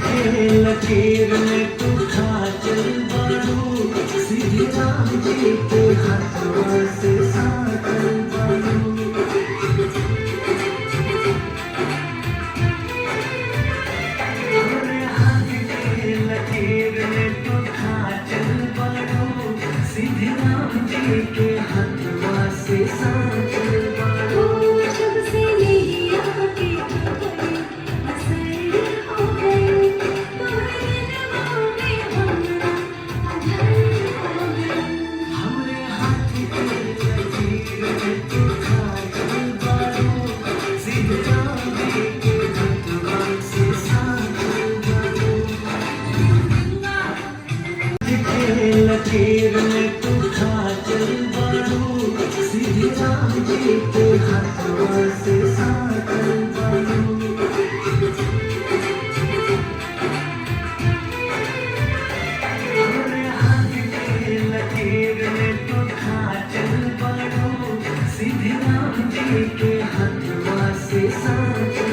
के लकीर में तू खा चल बारू, सीधे राम जी के हाथों से साकल बारू। हमरे हाथ के लकीर में तू खा चल बारू, सीधे राम जी के हाथों से साकल बारू। जब से नहीं आके गई असर हो गई, तुम्हारे दिलों में हमरा अधर हो गई। हमरे हाथ के लकीर में तू खा चल बारू, सीधे राम जी के हाथों से साकल बारू। के लकीर में तू खा चल बारू, सीधे राम जी के हाथों से साकल बारू। हमरे हाथ के लकीर में तू खा चल बारू, सीधे राम जी के हाथों से साकल